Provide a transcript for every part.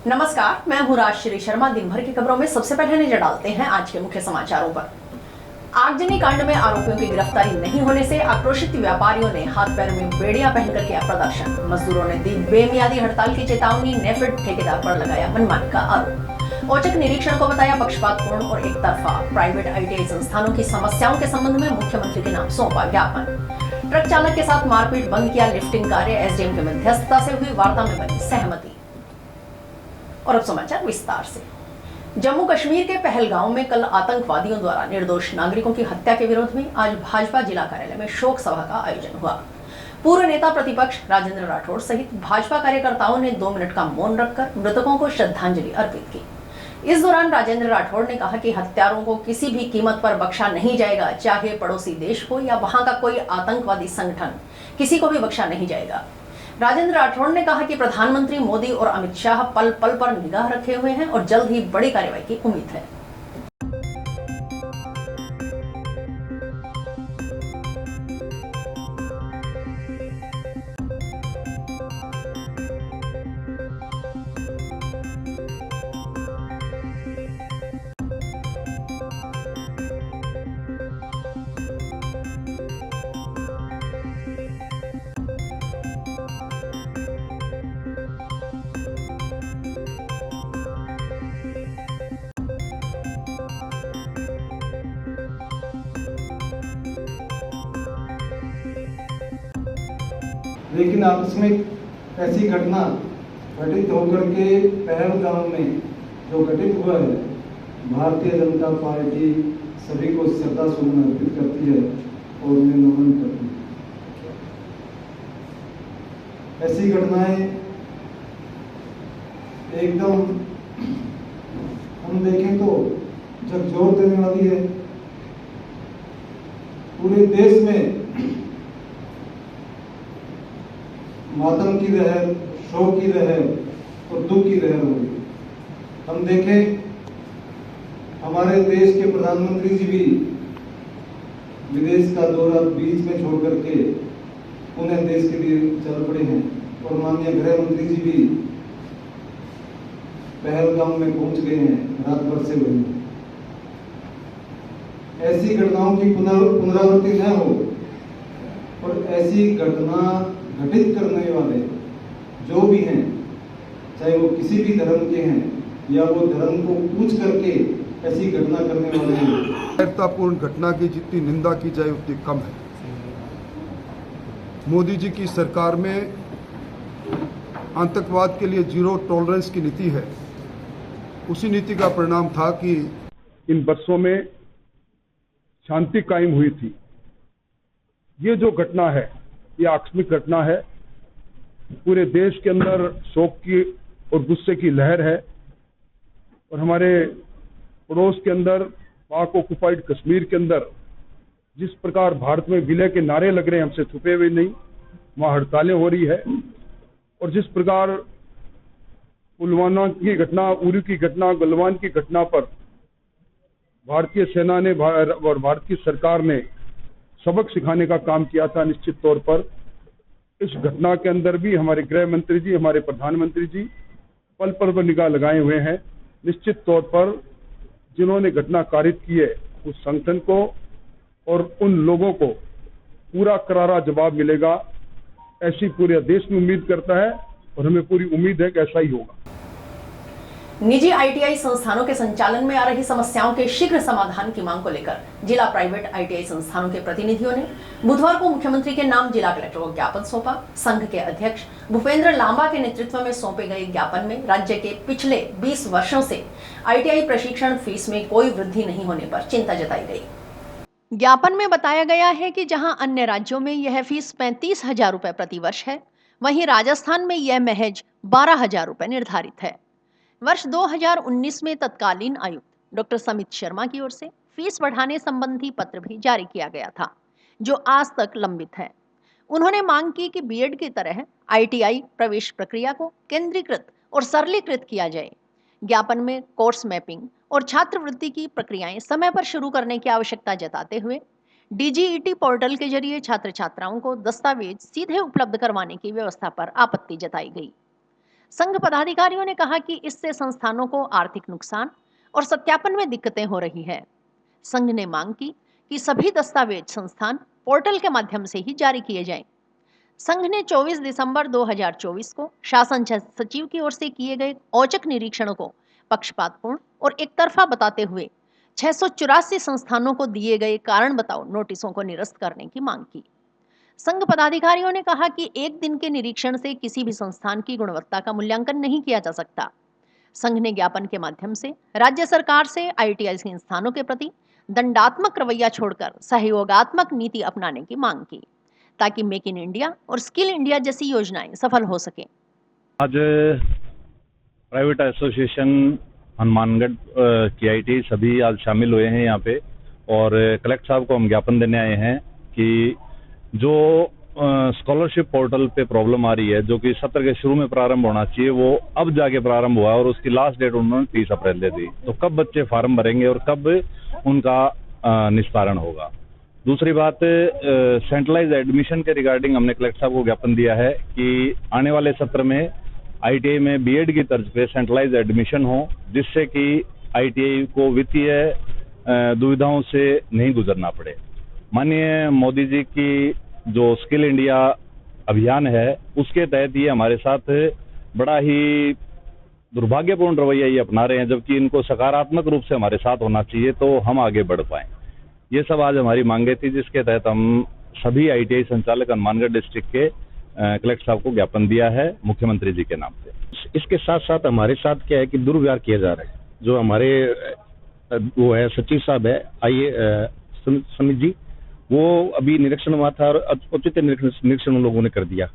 नमस्कार, मैं हूं राजश्री शर्मा। दिन भर की खबरों में सबसे पहले नजर डालते हैं आज के मुख्य समाचारों पर। आगजनी कांड में आरोपियों की गिरफ्तारी नहीं होने से आक्रोशित व्यापारियों ने हाथ पैर में बेड़ियां पहनकर किया प्रदर्शन। मजदूरों ने दी बेमियादी हड़ताल की चेतावनी, नेफेड ठेकेदार पर लगाया मनमानी का आरोप। औचक निरीक्षण को बताया पक्षपातपूर्ण और एक तरफा। प्राइवेट ITI संस्थानों की समस्याओं के संबंध में मुख्यमंत्री के नाम सौंपा ज्ञापन। ट्रक चालक के साथ मारपीट बंद किया लिफ्टिंग कार्य, SDM की मध्यस्थता से हुई वार्ता में बनी सहमति। और अब समाचार विस्तार से। जम्मू कश्मीर के पहलगांव में कल आतंकवादियों द्वारा निर्दोष नागरिकों की हत्या के विरोध में आज भाजपा जिला कार्यालय में शोक सभा का आयोजन हुआ। पूर्व नेता प्रतिपक्ष राजेंद्र राठौड़ सहित भाजपा कार्यकर्ताओं ने 2 मिनट का मौन रखकर मृतकों को श्रद्धांजलि अर्पित की। इस दौरान राजेंद्र राठौड़ ने कहा कि हत्यारों को किसी भी कीमत पर बख्शा नहीं जाएगा, चाहे पड़ोसी देश हो या वहां का कोई आतंकवादी संगठन, किसी को भी बख्शा नहीं जाएगा। राजेंद्र राठौड़ ने कहा कि प्रधानमंत्री मोदी और अमित शाह पल पल पर निगाह रखे हुए हैं और जल्द ही बड़ी कार्रवाई की उम्मीद है। लेकिन आकस्मिक ऐसी घटना घटित होकर के पहलगाम में जो घटित हुआ है, भारतीय जनता पार्टी सभी को श्रद्धा सुमन अर्पित करती है और उन्हें नमन करती है। ऐसी घटनाएं एकदम हम देखें तो झकझोर देने वाली है। पूरे देश में मातम की लहर, शोक की लहर और दुख की लहर हो गई। हम देखें हमारे देश के प्रधानमंत्री जी भी विदेश का दौरा बीच में छोड़ करके पुनः देश के लिए चल पड़े हैं और माननीय गृह मंत्री जी भी पहलगाम में पहुंच गए हैं, रात भर से हुए हैं। ऐसी घटनाओं की पुनरावृत्ति न हो और ऐसी घटना घटित करने वाले जो भी हैं, चाहे वो किसी भी धर्म के हैं या वो धर्म को पूछ करके ऐसी घटना करने वाले हैं, गैरतापूर्ण घटना की जितनी निंदा की जाए उतनी कम है। मोदी जी की सरकार में आतंकवाद के लिए जीरो टॉलरेंस की नीति है। उसी नीति का परिणाम था कि इन वर्षों में शांति कायम हुई थी। ये जो घटना है, ये आकस्मिक घटना है। पूरे देश के अंदर शोक की और गुस्से की लहर है और हमारे पड़ोस के अंदर पाक ऑक्युपाइड कश्मीर के अंदर जिस प्रकार भारत में विलय के नारे लग रहे हैं, हमसे छुपे हुए नहीं, वहाँ हड़तालें हो रही है और जिस प्रकार पुलवामा की घटना, उरी की घटना, गलवान की घटना पर भारतीय सेना ने और भारतीय सरकार ने सबक सिखाने का काम किया था। निश्चित तौर पर इस घटना के अंदर भी हमारे गृह मंत्री जी, हमारे प्रधानमंत्री जी पल पल पर निगाह लगाए हुए हैं। निश्चित तौर पर जिन्होंने घटना कारित की है, उस संगठन को और उन लोगों को पूरा करारा जवाब मिलेगा, ऐसी पूरे देश में उम्मीद करता है और हमें पूरी उम्मीद है कि ऐसा ही होगा। निजी ITI संस्थानों के संचालन में आ रही समस्याओं के शीघ्र समाधान की मांग को लेकर जिला प्राइवेट ITI संस्थानों के प्रतिनिधियों ने बुधवार को मुख्यमंत्री के नाम जिला कलेक्टर को ज्ञापन सौंपा। संघ के अध्यक्ष भूपेंद्र लांबा के नेतृत्व में सौंपे गए ज्ञापन में राज्य के पिछले 20 वर्षों से ITI प्रशिक्षण फीस में कोई वृद्धि नहीं होने पर चिंता जताई गई। ज्ञापन में बताया गया है कि जहां अन्य राज्यों में यह फीस 35,000 रुपए प्रति वर्ष है, वहीं राजस्थान में यह महज 12,000 रुपए निर्धारित है। वर्ष 2019 में तत्कालीन आयुक्त डॉक्टर समित शर्मा की ओर से फीस बढ़ाने संबंधी पत्र भी जारी किया गया था, जो आज तक लंबित है। उन्होंने मांग की कि बीएड की तरह ITI प्रवेश प्रक्रिया को केंद्रीकृत और सरलीकृत किया जाए। ज्ञापन में कोर्स मैपिंग और छात्रवृत्ति की प्रक्रियाएं समय पर शुरू करने की आवश्यकता जताते हुए DGET पोर्टल के जरिए छात्र छात्राओं को दस्तावेज सीधे उपलब्ध करवाने की व्यवस्था पर आपत्ति जताई गई। संघ पदाधिकारियों ने कहा कि इससे संस्थानों को आर्थिक नुकसान और सत्यापन में दिक्कतें हो रही है। संघ ने मांग की कि सभी दस्तावेज संस्थान पोर्टल के माध्यम से ही जारी किए जाएं। संघ ने 24 दिसंबर 2024 को शासन सचिव की ओर से किए गए औचक निरीक्षण को पक्षपातपूर्ण और एकतरफा बताते हुए 684 संस्थानों को दिए गए कारण बताओ नोटिसों को निरस्त करने की मांग की। संघ पदाधिकारियों ने कहा कि एक दिन के निरीक्षण से किसी भी संस्थान की गुणवत्ता का मूल्यांकन नहीं किया जा सकता। संघ ने ज्ञापन के माध्यम से राज्य सरकार से ITI संस्थानों के प्रति दंडात्मक रवैया छोड़कर सहयोगात्मक नीति अपनाने की मांग की, ताकि मेक इन इंडिया और स्किल इंडिया जैसी योजनाएं सफल हो सके। आज प्राइवेट एसोसिएशन हनुमानगढ़ KIT सभी आज शामिल हुए हैं यहाँ पे, और कलेक्टर साहब को हम ज्ञापन देने आए हैं कि जो स्कॉलरशिप पोर्टल पे प्रॉब्लम आ रही है, जो कि सत्र के शुरू में प्रारंभ होना चाहिए, वो अब जाके प्रारंभ हुआ और उसकी लास्ट डेट उन्होंने 30 अप्रैल दे दी। तो कब बच्चे फार्म भरेंगे और कब उनका निस्तारण होगा। दूसरी बात, सेंट्रलाइज एडमिशन के रिगार्डिंग हमने कलेक्टर साहब को ज्ञापन दिया है कि आने वाले सत्र में ITI में BEd की तर्ज पे सेंट्रलाइज एडमिशन हो, जिससे कि ITI को वित्तीय दुविधाओं से नहीं गुजरना पड़े। माननीय मोदी जी की जो स्किल इंडिया अभियान है, उसके तहत ये हमारे साथ बड़ा ही दुर्भाग्यपूर्ण रवैया ये अपना रहे हैं, जबकि इनको सकारात्मक रूप से हमारे साथ होना चाहिए तो हम आगे बढ़ पाएं। ये सब आज हमारी मांगे थी, जिसके तहत हम सभी ITI संचालक हनुमानगढ़ डिस्ट्रिक्ट के कलेक्टर साहब को ज्ञापन दिया है मुख्यमंत्री जी के नाम से। इसके साथ साथ हमारे साथ क्या है कि दुर्व्यवहार किया जा रहा है। जो हमारे वो है सचिव साहब है समित जी, वो अभी निरीक्षण हुआ था और उचित निरीक्षण उन लोगों ने कर दिया,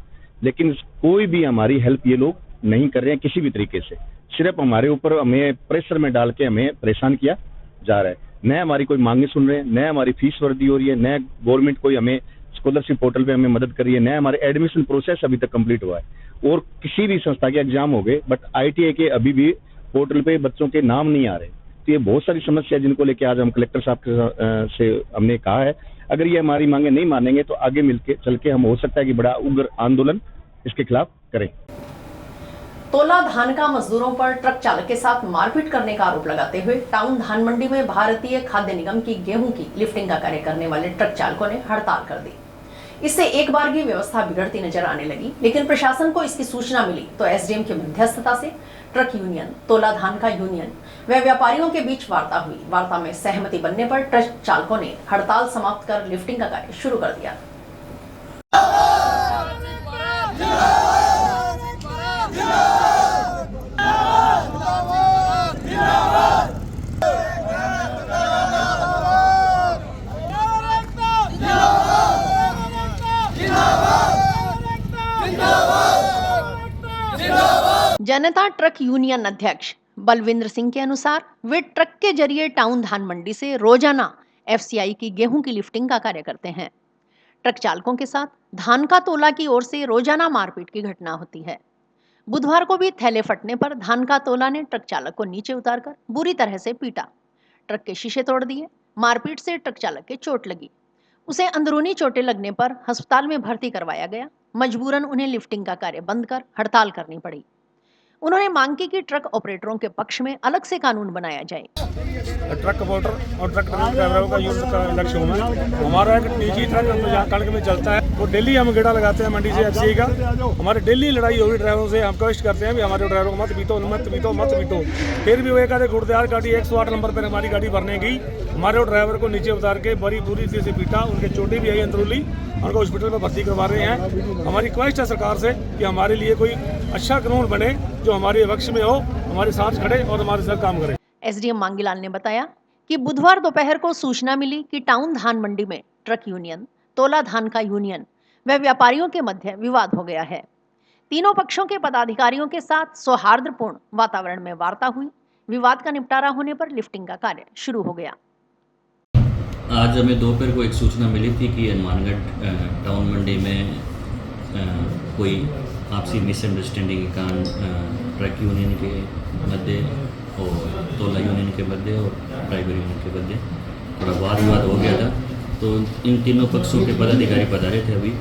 लेकिन कोई भी हमारी हेल्प ये लोग नहीं कर रहे हैं किसी भी तरीके से। सिर्फ हमारे ऊपर हमें प्रेशर में डाल के हमें परेशान किया जा रहा है। न हमारी कोई मांगे सुन रहे हैं, न हमारी फीस वर्दी हो रही है, न गवर्नमेंट कोई हमें स्कॉलरशिप पोर्टल पे हमें मदद करी है, न हमारे एडमिशन प्रोसेस अभी तक कंप्लीट हुआ है। और किसी भी संस्था के एग्जाम हो गए, बट ITI के अभी भी पोर्टल पे बच्चों के नाम नहीं आ रहे। तो ये बहुत सारी समस्या है जिनको लेके आज हम कलेक्टर साहब से हमने कहा है, अगर ये हमारी मांगे नहीं मानेंगे तो आगे मिलके चल के हम हो सकता है कि बड़ा उग्र आंदोलन इसके खिलाफ करें। तोला धान का मजदूरों पर ट्रक चालक के साथ मारपीट करने का आरोप लगाते हुए टाउन धान मंडी में भारतीय खाद्य निगम की गेहूं की लिफ्टिंग का कार्य करने वाले ट्रक चालकों ने हड़ताल कर दी। इससे एक बार की व्यवस्था बिगड़ती नजर आने लगी, लेकिन प्रशासन को इसकी सूचना मिली तो SDM की मध्यस्थता से ट्रक यूनियन, तोला धान का यूनियन व व्यापारियों के बीच वार्ता हुई। वार्ता में सहमति बनने पर ट्रक चालकों ने हड़ताल समाप्त कर लिफ्टिंग का कार्य शुरू कर दिया। जनता ट्रक यूनियन अध्यक्ष बलविंद्र सिंह के अनुसार वे ट्रक के जरिए टाउन धान मंडी से रोजाना FCI की गेहूं की लिफ्टिंग का कार्य करते हैं। ट्रक चालकों के साथ धान का तोला की ओर से रोजाना मारपीट की घटना होती है। बुधवार को भी थैले फटने पर धान का तोला ने ट्रक चालक को नीचे उतारकर बुरी तरह से पीटा, ट्रक के शीशे तोड़ दिए। मारपीट से ट्रक चालक के चोट लगी, उसे अंदरूनी चोटें लगने पर अस्पताल में भर्ती करवाया गया। मजबूरन उन्हें लिफ्टिंग का कार्य बंद कर हड़ताल करनी पड़ी। उन्होंने मांग की कि ट्रक ऑपरेटरों के पक्ष में अलग से कानून बनाया जाए। ट्रक ऑपरेटर और ट्रक ड्राइवरों का यूनियन का लक्ष्य हूँ। हमारा एक निजी ट्रक यहाँ कणक में चलता है, वो डेली हम गेड़ा लगाते हैं मंडी से FCI का। हमारे डेली लड़ाई हो रही ड्राइवरों से, हम रिक्वेस्ट करते हैं कि हमारे ड्राइवरों को मत पीटो। फिर भी वो एक आधे गुड़दार गाड़ी 108 नंबर पर हमारी गाड़ी भरने गई, हमारे ड्राइवर को नीचे उतार के बड़ी बुरी तरह से पीटा, उनके चोटें भी आई अंदरूनी, उनको हॉस्पिटल में भर्ती करवा रहे हैं। हमारी रिक्वेस्ट है सरकार से कि हमारे लिए कोई अच्छा कानून बने जो हमारे पक्ष में हो, हमारे साथ खड़े और हमारे साथ काम करे। SDM मांगीलाल ने बताया कि बुधवार दोपहर को सूचना मिली कि टाउन धान मंडी में ट्रक यूनियन, तोला धान का यूनियन व व्यापारियों के मध्य विवाद हो गया है। तीनों पक्षों के पदाधिकारियों के साथ सौहार्दपूर्ण वातावरण में वार्ता हुई। विवाद का निपटारा होने पर लिफ्टिंग का कार्य शुरू हो गया। आज हमें दोपहर को एक सूचना मिली थी कि हनुमानगढ़ टाउन मंडी में कोई आपसी मिसअंडरस्टैंडिंग के कारण ट्रक यूनियन के मध्य और तोला यूनियन के मध्य और ड्राइवर यूनियन के मध्य थोड़ा वाद विवाद हो गया था। तो इन तीनों पक्षों के पदाधिकारी पधारे थे अभी,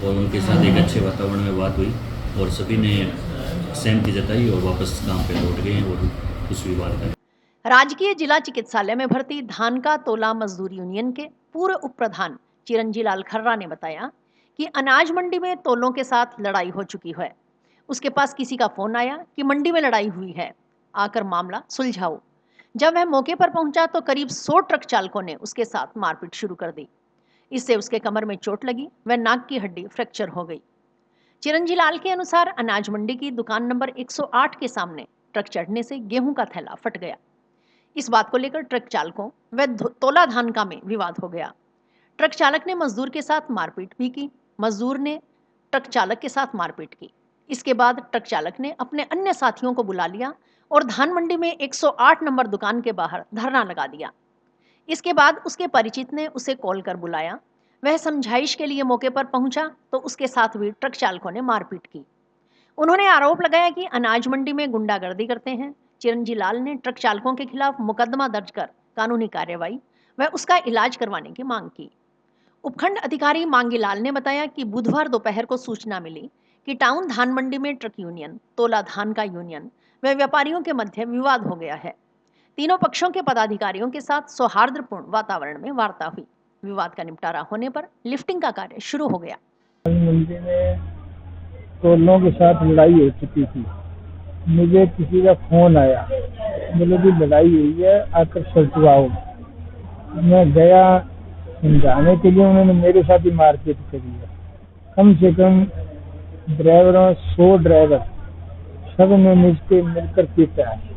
और उनके साथ एक अच्छे वातावरण में बात हुई और सभी ने सहमति जताई और वापस काम पे लौट गए और उस विवाद का राजकीय जिला चिकित्सालय में भर्ती धान का तोला मजदूर यूनियन के पूर्व उप प्रधान चिरंजी लाल खर्रा ने बताया कि अनाज मंडी में तोलों के साथ लड़ाई हो चुकी है। उसके पास किसी का फोन आया कि मंडी में लड़ाई हुई है, आकर मामला सुलझाओ। जब वह मौके पर पहुंचा तो करीब 100 ट्रक चालकों ने उसके साथ मारपीट शुरू कर दी। इससे उसके कमर में चोट लगी व नाक की हड्डी फ्रैक्चर हो गई। चिरंजी लाल के अनुसार अनाज मंडी की दुकान नंबर 108 के सामने ट्रक चढ़ने से गेहूं का थैला फट गया। इस बात को लेकर ट्रक चालकों व तोला धान का में विवाद हो गया। ट्रक चालक ने मजदूर के साथ मारपीट भी की, मजदूर ने ट्रक चालक के साथ मारपीट की। इसके बाद ट्रक चालक ने अपने अन्य साथियों को बुला लिया और धान मंडी में 108 नंबर दुकान के बाहर धरना लगा दिया। इसके बाद उसके परिचित ने उसे कॉल कर बुलाया। वह समझाइश के लिए मौके पर पहुंचा तो उसके साथ भी ट्रक चालकों ने मारपीट की। उन्होंने आरोप लगाया कि अनाज मंडी में गुंडागर्दी करते हैं। चिरंजी लाल ने ट्रक चालकों के खिलाफ मुकदमा दर्ज कर कानूनी कार्रवाई व उसका इलाज करवाने की मांग की। उपखंड अधिकारी मांगी लाल ने बताया कि बुधवार दोपहर को सूचना मिली कि टाउन धान मंडी में ट्रक यूनियन, तोला धान का यूनियन व व्यापारियों के मध्य विवाद हो गया है। तीनों पक्षों के पदाधिकारियों के साथ सौहार्दपूर्ण वातावरण में वार्ता हुई। विवाद का निपटारा होने पर लिफ्टिंग का कार्य शुरू हो गया। मंडी में तोलों के साथ लड़ाई हो चुकी थी। मुझे किसी का फोन आया, बोले कि लड़ाई हुई है, आकर सुलझाओ। मैं गया समझाने के लिए, उन्होंने मेरे साथ ही मारपीट करी है। कम से कम ड्राइवरों 100 ड्राइवर सब ने मिलकर पीटा है।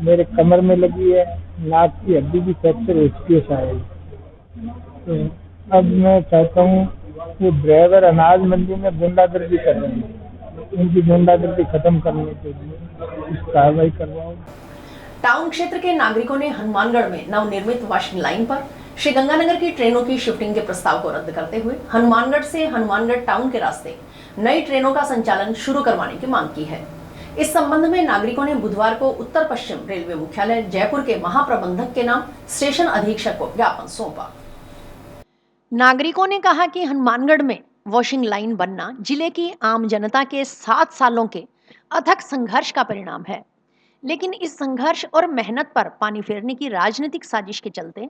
मेरे कमर में लगी है, नाक की हड्डी भी फ्रैक्चर हो चुकी है शायद। तो अब मैं चाहता हूँ कि ड्राइवर अनाज मंडी में गुंडागर्दी कर रहे हैं, उनकी गुंडागर्दी खत्म करने के लिए इस कार्रवाई करवाओ। टाउन क्षेत्र के नागरिकों ने हनुमानगढ़ में नवनिर्मित वॉशिंग लाइन पर श्री गंगानगर की ट्रेनों की शिफ्टिंग के प्रस्ताव को रद्द करते हुए हनुमानगढ़ से हनुमानगढ़ टाउन के रास्ते नई ट्रेनों का संचालन शुरू करवाने की मांग की है। इस संबंध में नागरिकों ने बुधवार को उत्तर पश्चिम रेलवे मुख्यालय जयपुर के महाप्रबंधक के नाम स्टेशन अधीक्षक को ज्ञापन सौंपा। नागरिकों ने कहा कि हनुमानगढ़ में वॉशिंग लाइन बनना जिले की आम जनता के 7 सालों के अथक संघर्ष का परिणाम है, लेकिन इस संघर्ष और मेहनत पर पानी फेरने की राजनीतिक साजिश के चलते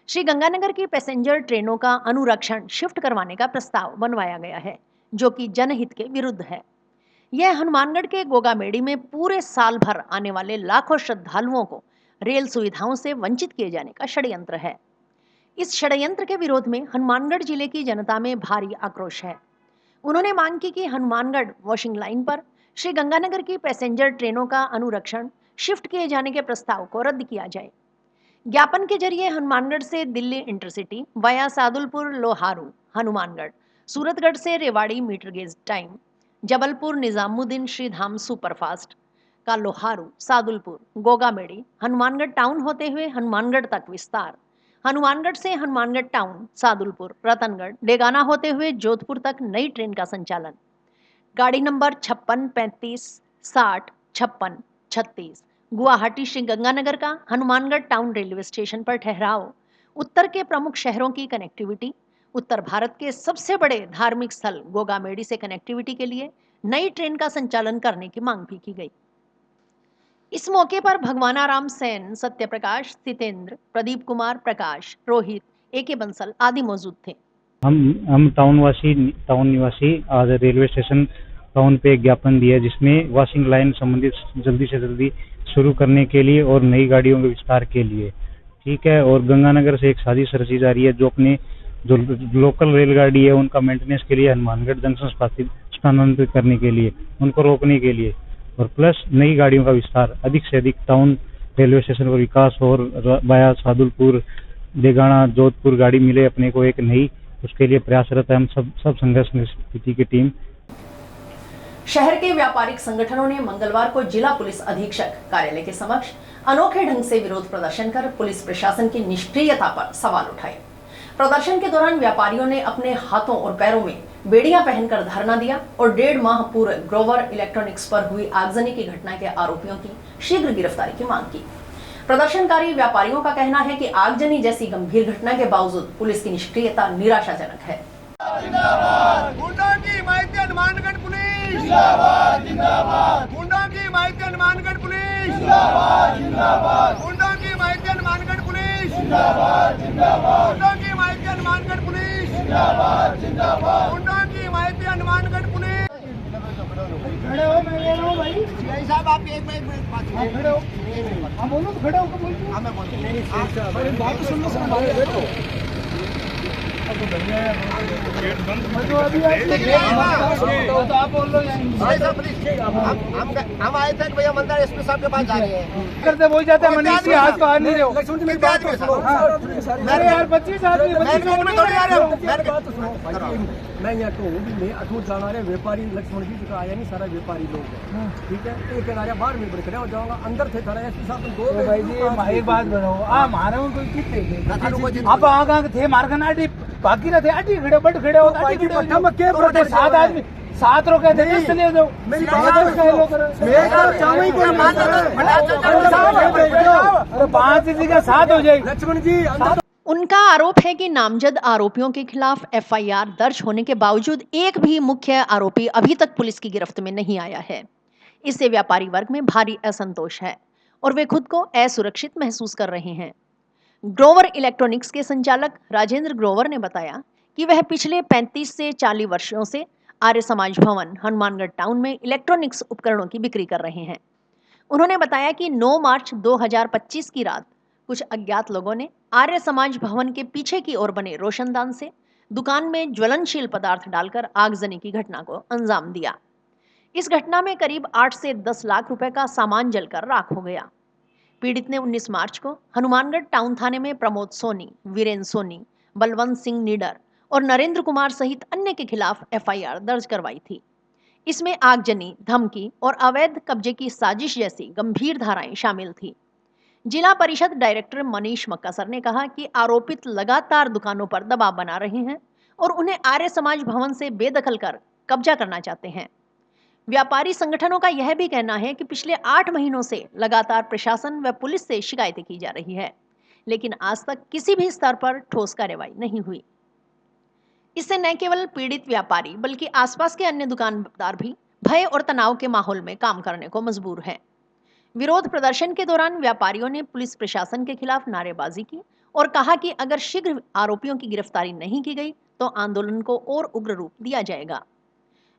श्री गंगानगर की पैसेंजर ट्रेनों का अनुरक्षण शिफ्ट करवाने का प्रस्ताव बनवाया गया है, जो कि जनहित के विरुद्ध है। यह हनुमानगढ़ के गोगामेड़ी में पूरे साल भर आने वाले लाखों श्रद्धालुओं को रेल सुविधाओं से वंचित किए जाने का षड्यंत्र है। इस षड्यंत्र के विरोध में हनुमानगढ़ जिले की जनता में भारी आक्रोश है। उन्होंने मांग की कि हनुमानगढ़ वॉशिंग लाइन पर श्री गंगानगर की पैसेंजर ट्रेनों का अनुरक्षण शिफ्ट किए जाने के प्रस्ताव को रद्द किया जाए। ज्ञापन के जरिए हनुमानगढ़ से दिल्ली इंटरसिटी वाया सादुलपुर लोहारू हनुमानगढ़, सूरतगढ़ से Rewari meter gauge time, Jabalpur Nizamuddin Shridham superfast का लोहारू, सादुलपुर, गोगामेड़ी, हनुमानगढ़ टाउन होते हुए हनुमानगढ़ तक विस्तार, हनुमानगढ़ से हनुमानगढ़ टाउन, सादुलपुर, रतनगढ़, डेगाना होते हुए जोधपुर तक नई ट्रेन का संचालन। गाड़ी नंबर 56, 35, 60, 56, 36 गुवाहाटी श्री गंगानगर का हनुमानगढ़ टाउन रेलवे स्टेशन पर ठहराव, उत्तर के प्रमुख शहरों की कनेक्टिविटी, उत्तर भारत के सबसे बड़े धार्मिक स्थल गोगामेड़ी से कनेक्टिविटी के लिए नई ट्रेन का संचालन करने की मांग भी की गई। इस मौके पर भगवानाराम सेन, सत्यप्रकाश, सितेंद्र, प्रदीप कुमार, प्रकाश, रोहित, AK बंसल आदि मौजूद थे। हम टाउन निवासी आज रेलवे स्टेशन टाउन पे एक ज्ञापन दिया, जिसमें वॉशिंग लाइन संबंधित जल्दी से जल्दी शुरू करने के लिए और नई गाड़ियों के विस्तार के लिए, ठीक है। और गंगानगर से एक साजिश रची जा रही है, जो अपने जो लोकल रेलगाड़ी है उनका मेंटेनेंस के लिए हनुमानगढ़ जंक्शन स्थानांतरित करने के लिए, उनको रोकने के लिए, और प्लस नई गाड़ियों का विस्तार, अधिक से अधिक टाउन रेलवे स्टेशन का विकास और वाया सादुलपुर, डेगाना, जोधपुर गाड़ी मिले अपने को एक नई, उसके लिए प्रयासरत है हम सब संघर्ष समिति की टीम। शहर के व्यापारिक संगठनों ने मंगलवार को जिला पुलिस अधीक्षक कार्यालय के समक्ष अनोखे ढंग से विरोध प्रदर्शन कर पुलिस प्रशासन की निष्क्रियता पर सवाल उठाए। प्रदर्शन के दौरान व्यापारियों ने अपने हाथों और पैरों में बेड़ियां पहनकर धरना दिया और 1.5 माह पूर्व ग्रोवर इलेक्ट्रॉनिक्स पर हुई आगजनी की घटना के आरोपियों की शीघ्र गिरफ्तारी की मांग की। प्रदर्शनकारी व्यापारियों का कहना है कि आगजनी जैसी गंभीर घटना के बावजूद पुलिस की निष्क्रियता निराशाजनक है। गुंडा की हिमायत हनुमानगढ़ पुलिस जिंदाबाद जिंदाबाद। गुंडा की हिमायत हनुमानगढ़ पुलिस जिंदाबाद जिंदाबाद। गुंडों की हिमायत हनुमानगढ़ पुलिस जिंदाबाद जिंदाबाद। गुंडों की हिमायत हनुमानगढ़ पुलिस जिंदाबाद जिंदाबाद। गुंडों की हिमायत हनुमानगढ़ पुलिस। खड़े हो, मैं बोल रहा हूँ भाई। भाई साहब आप एक मिनट खड़े हो। हम बोलो तो खड़े हो, बोलो। हाँ मैं बोल रहा हूँ। बात तो सुन लो सर, हमारे बैठो। आप बोल लो हम आए थे भैया मंदिर एसपी साहब के पास जा रहे हैं करते बोल जाते हैं मनीष जी आज बाहर नहीं रहो। मेरे यार 25 आदमी मैं यहाँ कहूँ भी मैं अटूट जाना रहे व्यापारी लक्ष्मण जी का आया नहीं सारा व्यापारी लोग है ठीक है। एक किनारे बाहर में बड़े खड़े हो जाऊंगा अंदर थे थारा एसपी साहब दो भाई जी एक बात बताओ आ मारे कोई कितने आप आगे थे मारगना बाकी रहते अटी खड़े बट खड़े हो पट्टा में के पड़ते 7 आदमी 7 रोके थे इसलिए दो मेरी बात अरे 5 किसी का 7 हो जाएगी लक्ष्मण जी। उनका आरोप है कि नामजद आरोपियों के खिलाफ एफआईआर दर्ज होने के बावजूद एक भी मुख्य आरोपी अभी तक पुलिस की गिरफ्त में नहीं आया है। इससे व्यापारी वर्ग में भारी असंतोष है और वे खुद को असुरक्षित महसूस कर रहे हैं। ग्रोवर इलेक्ट्रॉनिक्स के संचालक राजेंद्र ग्रोवर ने बताया कि वह पिछले 35 से 40 वर्षों से आर्य समाज भवन हनुमानगढ़ टाउन में इलेक्ट्रॉनिक्स उपकरणों की बिक्री कर रहे हैं। उन्होंने बताया कि 9 मार्च 2025 की रात कुछ अज्ञात लोगों ने आर्य समाज भवन के पीछे की ओर बने रोशनदान से दुकान में ज्वलनशील पदार्थ डालकर आगजनी की घटना को अंजाम दिया। इस घटना में करीब 8 से 10 लाख रुपए का सामान जलकर राख हो गया। पीड़ित ने 19 मार्च को हनुमानगढ़ टाउन थाने में प्रमोद सोनी, वीरेंद्र सोनी, बलवंत सिंह निडर और नरेंद्र कुमार सहित अन्य के खिलाफ एफआईआर दर्ज करवाई थी। इसमें आगजनी, धमकी और अवैध कब्जे की साजिश जैसी गंभीर धाराएं शामिल थी। जिला परिषद डायरेक्टर मनीष मक्कासर ने कहा कि आरोपित लगातार दुकानों पर दबाव बना रहे हैं और उन्हें आर्य समाज भवन से बेदखल कर कब्जा करना चाहते हैं। व्यापारी संगठनों का यह भी कहना है कि पिछले 8 महीनों से लगातार प्रशासन व पुलिस से शिकायतें की जा रही है, लेकिन आज तक किसी भी स्तर पर ठोस कार्रवाई नहीं हुई। इससे न केवल पीड़ित व्यापारी बल्कि आसपास के अन्य दुकानदार भी भय और तनाव के माहौल में काम करने को मजबूर है। विरोध प्रदर्शन के दौरान व्यापारियों ने पुलिस प्रशासन के खिलाफ नारेबाजी की और कहा कि अगर शीघ्र आरोपियों की गिरफ्तारी नहीं की गई तो आंदोलन को और उग्र रूप दिया जाएगा।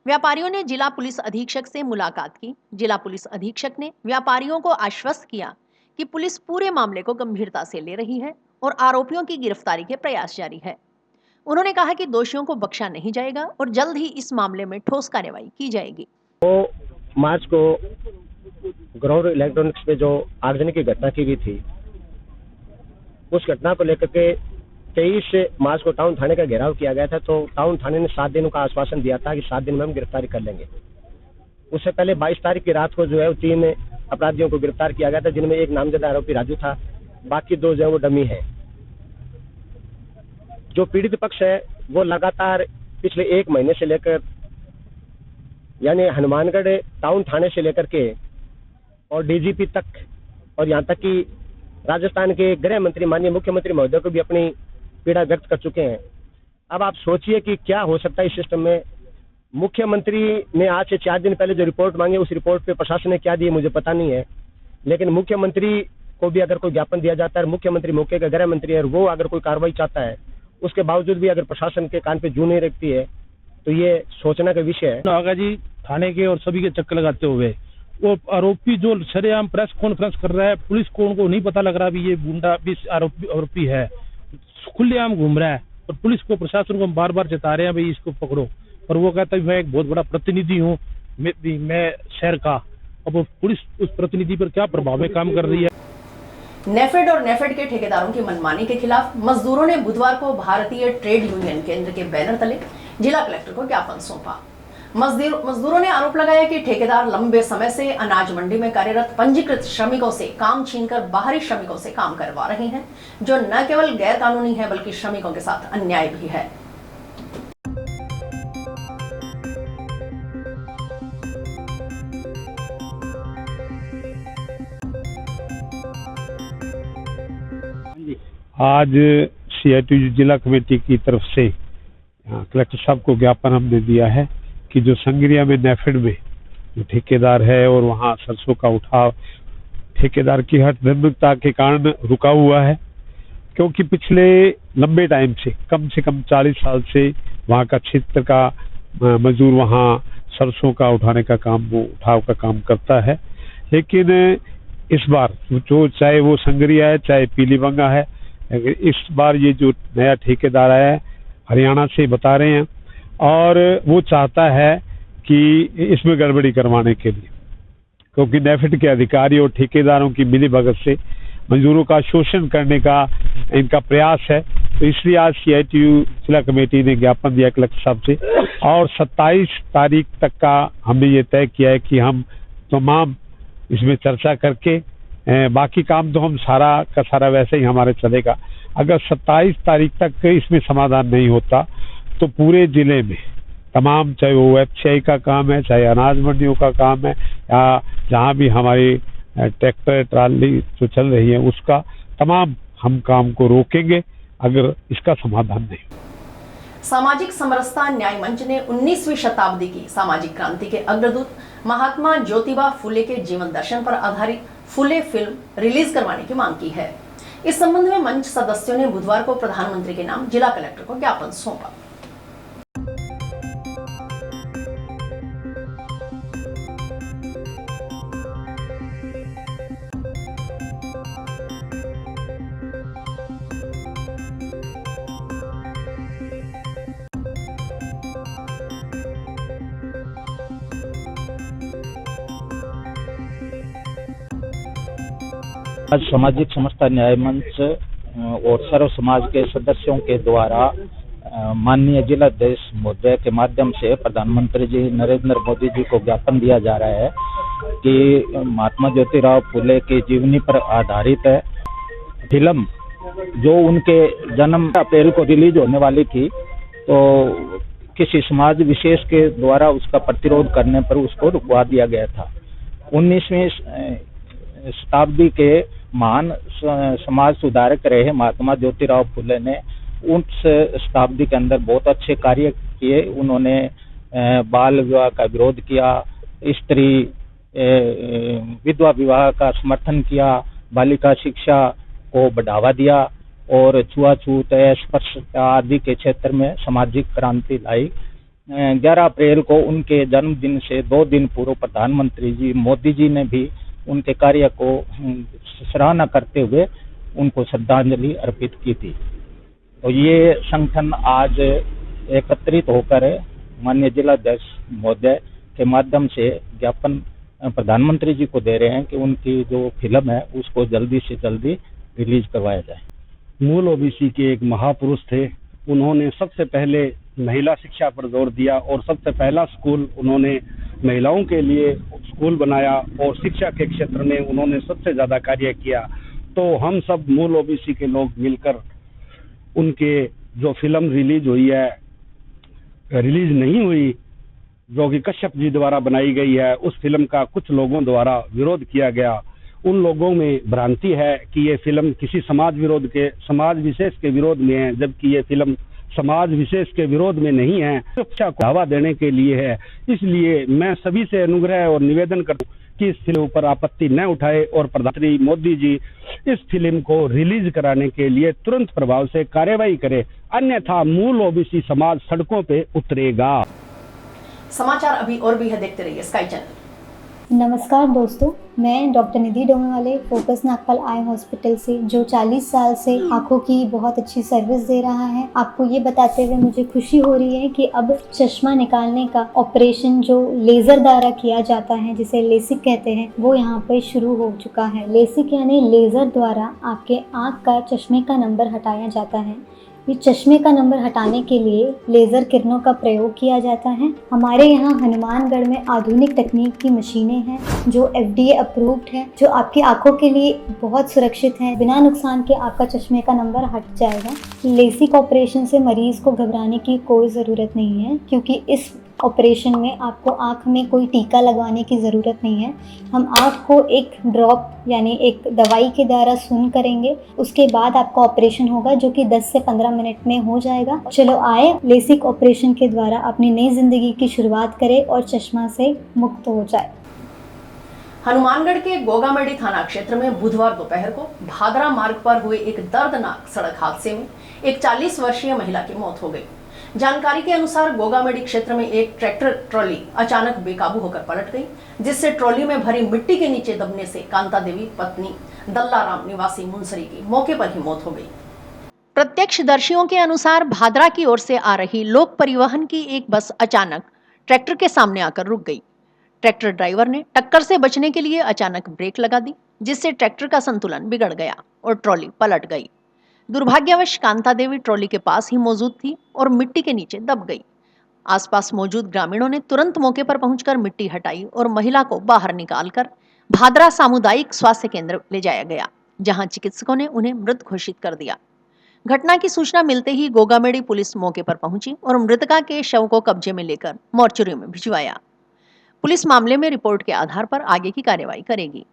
व्यापारियों ने जिला पुलिस अधीक्षक से मुलाकात की। जिला पुलिस अधीक्षक ने व्यापारियों को आश्वस्त किया कि पुलिस पूरे मामले को गंभीरता से ले रही है और आरोपियों की गिरफ्तारी के प्रयास जारी है। उन्होंने कहा कि दोषियों को बख्शा नहीं जाएगा और जल्द ही इस मामले में ठोस कार्रवाई की जाएगी। तो मार्च को ग्रोवर इलेक्ट्रॉनिक्स में जो आगजनी की घटना की गई थी, उस घटना को लेकर के 23 मार्च को टाउन थाने का घेराव किया गया था। तो टाउन थाने ने 7 दिनों का आश्वासन दिया था कि 7 दिन में हम गिरफ्तारी कर लेंगे। उससे पहले 22 तारीख की रात को जो है 3 अपराधियों को गिरफ्तार किया गया था, जिनमें एक नामजद आरोपी राजू था, बाकी 2 जो है वो डमी है। जो पीड़ित पक्ष है वो लगातार पिछले 1 महीने से लेकर यानी हनुमानगढ़ टाउन थाने से लेकर के और डीजीपी तक और यहाँ तक कि राजस्थान के गृह मंत्री माननीय मुख्यमंत्री महोदय को भी अपनी पीड़ा व्यक्त कर चुके हैं। अब आप सोचिए कि क्या हो सकता है इस सिस्टम में। मुख्यमंत्री ने आज से 4 दिन पहले जो रिपोर्ट मांगी, उस रिपोर्ट पे प्रशासन ने क्या दी मुझे पता नहीं है, लेकिन मुख्यमंत्री को भी अगर कोई ज्ञापन दिया जाता है, मुख्यमंत्री मौके का गृह मंत्री है, वो अगर कोई कार्रवाई चाहता है, उसके बावजूद भी अगर प्रशासन के कान पे जू नहीं रखती है तो ये सोचने का विषय है। नागा जी थाने के और सभी के चक्कर लगाते हुए वो आरोपी जो सरेआम प्रेस कॉन्फ्रेंस कर रहा है, पुलिस को उनको नहीं पता लग रहा भी ये गुंडा भी आरोपी है, खुलेआम घूम रहा है और पुलिस को प्रशासन को बार बार चेता रहे हैं भाई इसको पकड़ो, और वो कहता है मैं एक बहुत बड़ा प्रतिनिधि हूँ मैं शहर का। अब वो पुलिस उस प्रतिनिधि पर क्या प्रभाव में काम कर रही है। नेफेड और नेफेड के ठेकेदारों की मनमानी के खिलाफ मजदूरों ने बुधवार को भारतीय ट्रेड यूनियन केंद्र के बैनर तले जिला कलेक्टर को ज्ञापन सौंपा। मजदूरों ने आरोप लगाया कि ठेकेदार लंबे समय से अनाज मंडी में कार्यरत पंजीकृत श्रमिकों से काम छीनकर बाहरी श्रमिकों से काम करवा रहे हैं, जो न केवल गैर कानूनी है बल्कि श्रमिकों के साथ अन्याय भी है। आज CITU जिला कमेटी की तरफ से कलेक्टर साहब को ज्ञापन हमने दिया है कि जो संगरिया में नेफेड में जो ठेकेदार है, और वहाँ सरसों का उठाव ठेकेदार की हठधर्मिता के कारण रुका हुआ है, क्योंकि पिछले लंबे टाइम से कम 40 साल से वहाँ का क्षेत्र का मजदूर वहाँ सरसों का उठाने का काम, वो उठाव का काम करता है। लेकिन इस बार जो चाहे वो संगरिया है चाहे पीलीबंगा है, इस बार ये जो नया ठेकेदार आया है हरियाणा से बता रहे हैं, और वो चाहता है कि इसमें गड़बड़ी करवाने के लिए, क्योंकि नेफेड के अधिकारी और ठेकेदारों की मिलीभगत से मजदूरों का शोषण करने का इनका प्रयास है। तो इसलिए आज CITU जिला कमेटी ने ज्ञापन दिया कलेक्टर साहब से, और 27 तारीख तक का हमने ये तय किया है कि हम तमाम इसमें चर्चा करके, बाकी काम तो हम सारा का सारा वैसे ही हमारे चलेगा। अगर 27 तारीख तक इसमें समाधान नहीं होता तो पूरे जिले में तमाम, चाहे वो FCI का काम है, चाहे अनाज मंडियों का काम है, या जहाँ भी हमारी ट्रैक्टर ट्राली जो चल रही है उसका तमाम हम काम को रोकेंगे अगर इसका समाधान नहीं। सामाजिक समरसता न्याय मंच ने 19वीं शताब्दी की सामाजिक क्रांति के अग्रदूत महात्मा ज्योतिबा फुले के जीवन दर्शन पर आधारित फुले फिल्म रिलीज करवाने की मांग की है। इस संबंध में मंच सदस्यों ने बुधवार को प्रधानमंत्री के नाम जिला कलेक्टर को ज्ञापन सौंपा। आज सामाजिक समरसता न्याय मंच और सर्व समाज के सदस्यों के द्वारा माननीय जिलाध्यक्ष महोदय के माध्यम से प्रधानमंत्री जी नरेंद्र मोदी जी को ज्ञापन दिया जा रहा है कि महात्मा ज्योतिराव फुले की जीवनी पर आधारित फिल्म जो उनके जन्म अप्रैल को रिलीज होने वाली थी, तो किसी समाज विशेष के द्वारा उसका प्रतिरोध करने पर उसको रुकवा दिया गया था। 19वीं शताब्दी के महान समाज सुधारक रहे महात्मा ज्योतिराव फुले ने उस शताब्दी के अंदर बहुत अच्छे कार्य किए। उन्होंने बाल विवाह का विरोध किया, स्त्री विधवा विवाह का समर्थन किया, बालिका शिक्षा को बढ़ावा दिया और छुआछूत अस्पृश्यता आदि के क्षेत्र में सामाजिक क्रांति लाई। 11 अप्रैल को उनके जन्मदिन से 2 दिन पूर्व प्रधानमंत्री जी मोदी जी ने भी उनके कार्य को सराहना करते हुए उनको श्रद्धांजलि अर्पित की थी। तो ये संगठन आज एकत्रित होकर माननीय जिलाध्यक्ष महोदय के माध्यम से ज्ञापन प्रधानमंत्री जी को दे रहे हैं कि उनकी जो फिल्म है उसको जल्दी से जल्दी रिलीज करवाया जाए। मूल ओबीसी के एक महापुरुष थे। उन्होंने सबसे पहले महिला शिक्षा पर जोर दिया और सबसे पहला स्कूल उन्होंने महिलाओं के लिए स्कूल बनाया और शिक्षा के क्षेत्र में उन्होंने सबसे ज्यादा कार्य किया। तो हम सब मूल ओबीसी के लोग मिलकर उनके जो फिल्म रिलीज हुई है, रिलीज नहीं हुई, जो कि कश्यप जी द्वारा बनाई गई है, उस फिल्म का कुछ लोगों द्वारा विरोध किया गया। उन लोगों में भ्रांति है कि ये फिल्म किसी समाज विशेष के विरोध में है, जबकि ये फिल्म समाज विशेष के विरोध में नहीं है, शिक्षा को बढ़ावा देने के लिए है। इसलिए मैं सभी से अनुग्रह और निवेदन करता हूं कि इस फिल्म पर आपत्ति न उठाए और प्रधानमंत्री मोदी जी इस फिल्म को रिलीज कराने के लिए तुरंत प्रभाव से कार्यवाही करे, अन्यथा मूल ओबीसी समाज सड़कों पे उतरेगा। समाचार अभी और भी है, देखते रहिए स्काई चैनल। नमस्कार दोस्तों, मैं डॉक्टर निधि डोंगरवाले फोकस नागपाल आई हॉस्पिटल से, जो 40 साल से आंखों की बहुत अच्छी सर्विस दे रहा है। आपको ये बताते हुए मुझे खुशी हो रही है कि अब चश्मा निकालने का ऑपरेशन जो लेजर द्वारा किया जाता है, जिसे लेसिक कहते हैं, वो यहाँ पे शुरू हो चुका है। लेसिक यानी लेजर द्वारा आपके आँख का चश्मे का नंबर हटाया जाता है। ये चश्मे का नंबर हटाने के लिए लेज़र किरणों का प्रयोग किया जाता है। हमारे यहाँ हनुमानगढ़ में आधुनिक तकनीक की मशीनें हैं जो FDA अप्रूव्ड है, जो आपकी आंखों के लिए बहुत सुरक्षित है। बिना नुकसान के आपका चश्मे का नंबर हट जाएगा। लेसिक ऑपरेशन से मरीज को घबराने की कोई ज़रूरत नहीं है, क्योंकि इस ऑपरेशन में आपको आँख में कोई टीका लगवाने की ज़रूरत नहीं है। हम आँख को एक ड्रॉप यानी एक दवाई के द्वारा सून करेंगे, उसके बाद आपका ऑपरेशन होगा जो कि 10 से 15 मिनट में हो जाएगा। चलो आए लेसिक ऑपरेशन के द्वारा अपनी नई ज़िंदगी की शुरुआत करें और चश्मा से मुक्त हो जाए। हनुमानगढ़ के गोगामेडी थाना क्षेत्र में बुधवार दोपहर को भादरा मार्ग पर हुए एक दर्दनाक सड़क हादसे में एक 40 वर्षीय महिला की मौत हो गई। जानकारी के अनुसार गोगामेडी क्षेत्र में एक ट्रैक्टर ट्रॉली अचानक बेकाबू होकर पलट गई, जिससे ट्रॉली में भरी मिट्टी के नीचे दबने से कांता देवी पत्नी दल्लाराम निवासी मुनसरी की मौके पर ही मौत हो गई। प्रत्यक्षदर्शियों के अनुसार भादरा की ओर से आ रही लोक परिवहन की एक बस अचानक ट्रैक्टर के सामने आकर रुक गई। ट्रैक्टर ड्राइवर ने टक्कर से बचने के लिए अचानक ब्रेक लगा दी, जिससे ट्रैक्टर का संतुलन बिगड़ गया और ट्रॉली पलट गई। दुर्भाग्यवश कांता देवी ट्रॉली के पास ही मौजूद थी और मिट्टी के नीचे दब गई। आसपास मौजूद ग्रामीणों ने तुरंत मौके पर पहुंचकर मिट्टी हटाई और महिला को बाहर निकालकर भादरा सामुदायिक स्वास्थ्य केंद्र ले जाया गया, जहां चिकित्सकों ने उन्हें मृत घोषित कर दिया। घटना की सूचना मिलते ही गोगामेडी पुलिस मौके पर पहुंची और मृतका के शव को कब्जे में लेकर मोर्चरी में भिजवाया। पुलिस मामले में रिपोर्ट के आधार पर आगे की कार्रवाई करेगी।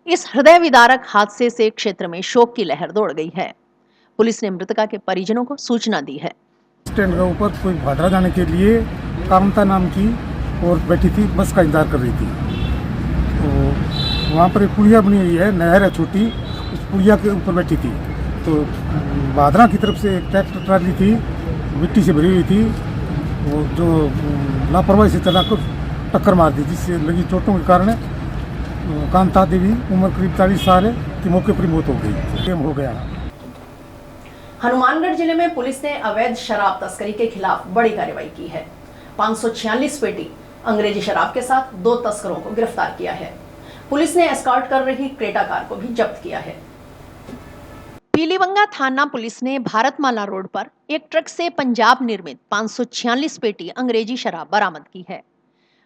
इस हृदय विदारक हादसे से क्षेत्र में शोक की लहर दौड़ गई है। पुलिस ने मृतका के परिजनों को सूचना दी है। स्टैंड के ऊपर कोई भादरा जाने के लिए कामता नाम की और बैठी थी, बस का इंतजार कर रही थी। तो वहाँ पर एक पुलिया बनी हुई है, नहर है छोटी, उस पुलिया के ऊपर बैठी थी। तो भादरा की तरफ से एक ट्रैक्टर ट्राली थी, मिट्टी से भरी हुई थी, वो जो लापरवाही से चलाकर टक्कर मार दी, जिससे लगी चोटों के कारण कांता देवी उम्र करीब 40 साल की मौके पर मौत हो गई। हो गया। हनुमानगढ़ जिले में पुलिस ने अवैध शराब तस्करी के खिलाफ बड़ी कार्रवाई की है। 546 पेटी अंग्रेजी शराब के साथ 2 तस्करों को गिरफ्तार किया है। पुलिस ने एस्कॉर्ट कर रही क्रेटा कार को भी जब्त किया है। पीलीबंगा थाना पुलिस ने भारतमाला रोड पर एक ट्रक से पंजाब निर्मित 546 पेटी अंग्रेजी शराब बरामद की है।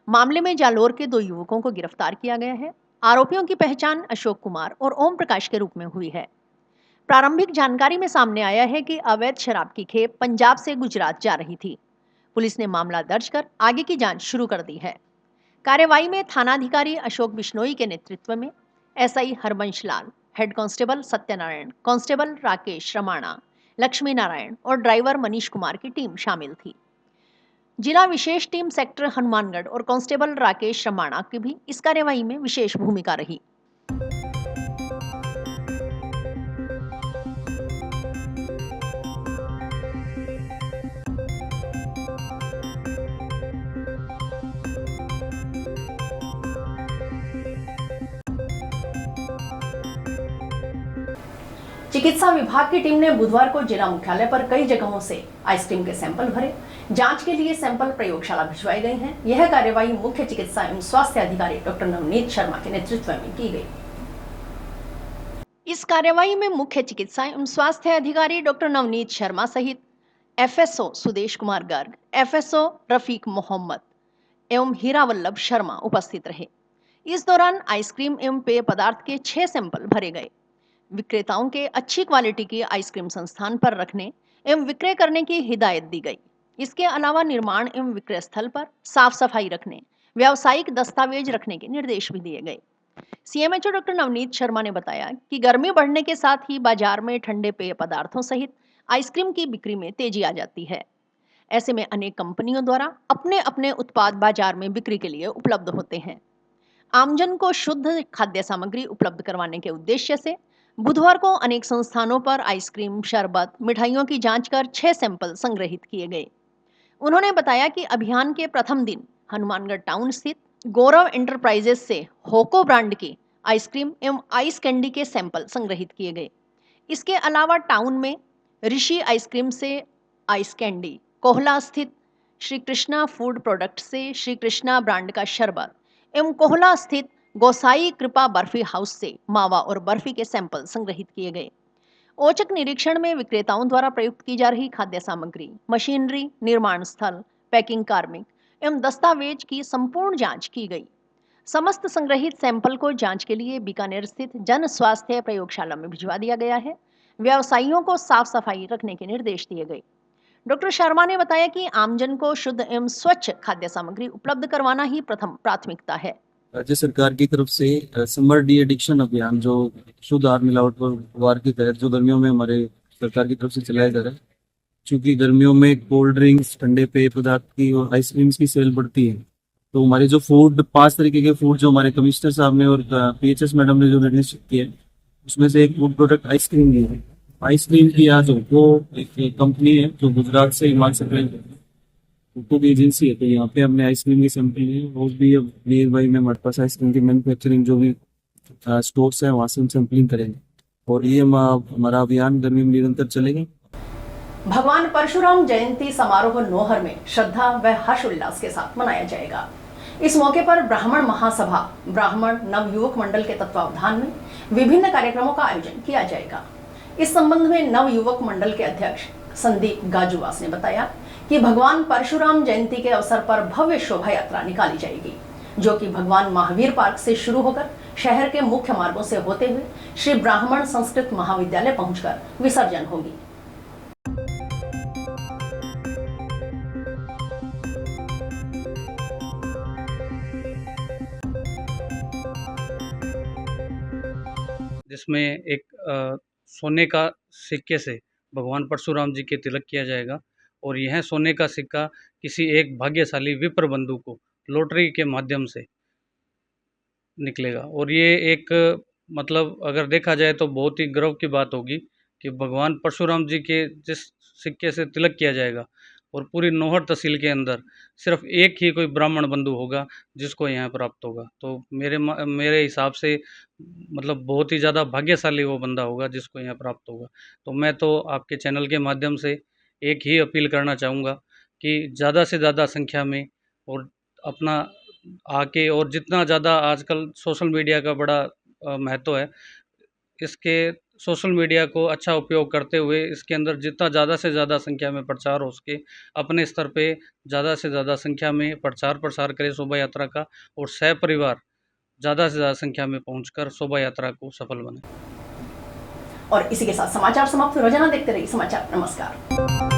मामले में जालोर के 2 युवकों को गिरफ्तार किया गया है। आरोपियों की पहचान अशोक कुमार और ओम प्रकाश के रूप में हुई है। प्रारंभिक जानकारी में सामने आया है कि अवैध शराब की खेप पंजाब से गुजरात जा रही थी। पुलिस ने मामला दर्ज कर आगे की जांच शुरू कर दी है। कार्यवाही में थानाधिकारी अशोक बिश्नोई के नेतृत्व में SI Harbansh Lal, head constable Satyanarayan, constable Rakesh Ramana, Lakshmi Narayan और ड्राइवर मनीष कुमार की टीम शामिल थी। जिला विशेष टीम सेक्टर हनुमानगढ़ और कांस्टेबल राकेश रमाणा की भी इस कार्यवाही में विशेष भूमिका रही। चिकित्सा विभाग की टीम ने बुधवार को जिला मुख्यालय पर कई जगहों से आइसक्रीम के सैंपल भरे। जांच के लिए सैंपल प्रयोगशाला भिजवाई गई हैं। यह कार्यवाही मुख्य चिकित्सा एवं स्वास्थ्य अधिकारी डॉक्टर नवनीत शर्मा के नेतृत्व में की गई। इस कार्यवाही में मुख्य चिकित्सा एवं स्वास्थ्य अधिकारी डॉक्टर नवनीत शर्मा सहित एफएसओ सुदेश कुमार गर्ग, एफएसओ रफीक मोहम्मद एवं हीरावल्लभ शर्मा उपस्थित रहे। इस दौरान आइसक्रीम एवं पेय पदार्थ के 6 सैंपल भरे गए। विक्रेताओं के अच्छी क्वालिटी की आइसक्रीम संस्थान पर रखने एवं विक्रय करने की हिदायत दी गई। इसके अलावा निर्माण एवं विक्रय स्थल पर साफ सफाई रखने, व्यावसायिक दस्तावेज रखने के निर्देश भी दिए गए। सीएमएचओ डॉक्टर नवनीत शर्मा ने बताया कि गर्मी बढ़ने के साथ ही बाजार में ठंडे पेय पदार्थों सहित आइसक्रीम की बिक्री में तेजी आ जाती है। ऐसे में अनेक कंपनियों द्वारा अपने अपने उत्पाद बाजार में बिक्री के लिए उपलब्ध होते हैं। आमजन को शुद्ध खाद्य सामग्री उपलब्ध करवाने के उद्देश्य से बुधवार को अनेक संस्थानों पर आइसक्रीम, शरबत, मिठाइयों की जांच कर 6 सैंपल संग्रहित किए गए। उन्होंने बताया कि अभियान के प्रथम दिन हनुमानगढ़ टाउन स्थित गौरव एंटरप्राइजेस से होको ब्रांड की आइसक्रीम एवं आइस कैंडी के सैंपल संग्रहित किए गए। इसके अलावा टाउन में ऋषि आइसक्रीम से आइस कैंडी, कोहला स्थित श्री कृष्णा फूड प्रोडक्ट से श्री कृष्णा ब्रांड का शरबत एवं कोहला स्थित गोसाई कृपा बर्फी हाउस से मावा और बर्फी के सैंपल संग्रहित किए गए। औचक निरीक्षण में विक्रेताओं द्वारा प्रयुक्त की जा रही खाद्य सामग्री, मशीनरी, निर्माण स्थल, पैकिंग कार्मिक एवं दस्तावेज की संपूर्ण जांच की गई। समस्त संग्रहित सैंपल को जांच के लिए बीकानेर स्थित जन स्वास्थ्य प्रयोगशाला में भिजवा दिया गया है। व्यवसायियों को साफ सफाई रखने के निर्देश दिए गए। डॉक्टर शर्मा ने बताया कि आमजन को शुद्ध एवं स्वच्छ खाद्य सामग्री उपलब्ध करवाना ही प्रथम प्राथमिकता है। राज्य सरकार की तरफ से समर डी एडिक्शन अभियान जो शुद्ध आहार मिलावट पर वार के तहत जो गर्मियों में हमारे सरकार की तरफ से चलाया जा रहा है, चूंकि गर्मियों में कोल्ड ड्रिंक्स, ठंडे पेय पदार्थ की और आइसक्रीम्स की सेल बढ़ती है, तो हमारे जो फूड 5 तरीके के फूड जो हमारे कमिश्नर साहब ने और PHS मैडम ने जो निर्देशित किया है, उसमें से एक फूड प्रोडक्ट आइसक्रीम भी है। आइसक्रीम की आज वो एक कंपनी है जो गुजरात से हिमाचल सप्लाई उनको भी एजेंसी है, तो यहाँ पे हमने आइसक्रीम की सैंपलिंग है। रोज भी नियर बाई में हमारे पास आइसक्रीम की मैन्युफैक्चरिंग जो भी स्टोर्स है वहाँ से हम सैंपलिंग करेंगे और ये हमारा अभियान गर्मी में निरंतर चलेगा। भगवान परशुराम जयंती समारोह नोहर में श्रद्धा व हर्षोल्लास के साथ मनाया जाएगा। इस मौके पर ब्राह्मण महासभा ब्राह्मण नव युवक मंडल के तत्वावधान में विभिन्न कार्यक्रमों का आयोजन किया जाएगा। इस संबंध में नव युवक मंडल के अध्यक्ष संदीप गाजूवास ने बताया कि भगवान परशुराम जयंती के अवसर पर भव्य शोभा यात्रा निकाली जाएगी, जो कि भगवान महावीर पार्क से शुरू होकर शहर के मुख्य मार्गों से होते हुए श्री ब्राह्मण संस्कृत महाविद्यालय पहुंचकर विसर्जन होगी। जिसमें एक सोने का सिक्के से भगवान परशुराम जी के तिलक किया जाएगा और यह सोने का सिक्का किसी एक भाग्यशाली विप्र बंधु को लॉटरी के माध्यम से निकलेगा। और ये एक मतलब अगर देखा जाए तो बहुत ही गर्व की बात होगी कि भगवान परशुराम जी के जिस सिक्के से तिलक किया जाएगा और पूरी नोहर तहसील के अंदर सिर्फ एक ही कोई ब्राह्मण बंधु होगा जिसको यहाँ प्राप्त होगा। तो मेरे हिसाब से मतलब बहुत ही ज़्यादा भाग्यशाली वो बंदा होगा जिसको यहाँ प्राप्त होगा। तो मैं तो आपके चैनल के माध्यम से एक ही अपील करना चाहूँगा कि ज़्यादा से ज़्यादा संख्या में और अपना आके और जितना ज़्यादा आजकल सोशल मीडिया का बड़ा महत्व है, इसके सोशल मीडिया को अच्छा उपयोग करते हुए इसके अंदर जितना ज़्यादा से ज़्यादा संख्या में प्रचार हो सके अपने स्तर पे ज़्यादा से ज़्यादा संख्या में प्रचार प्रसार करें शोभा यात्रा का और सहपरिवार ज़्यादा से ज़्यादा संख्या में पहुंचकर शोभा यात्रा को सफल बनाएं। और इसी के साथ समाचार समाप्त। रोजाना देखते रहिए समाचार। नमस्कार।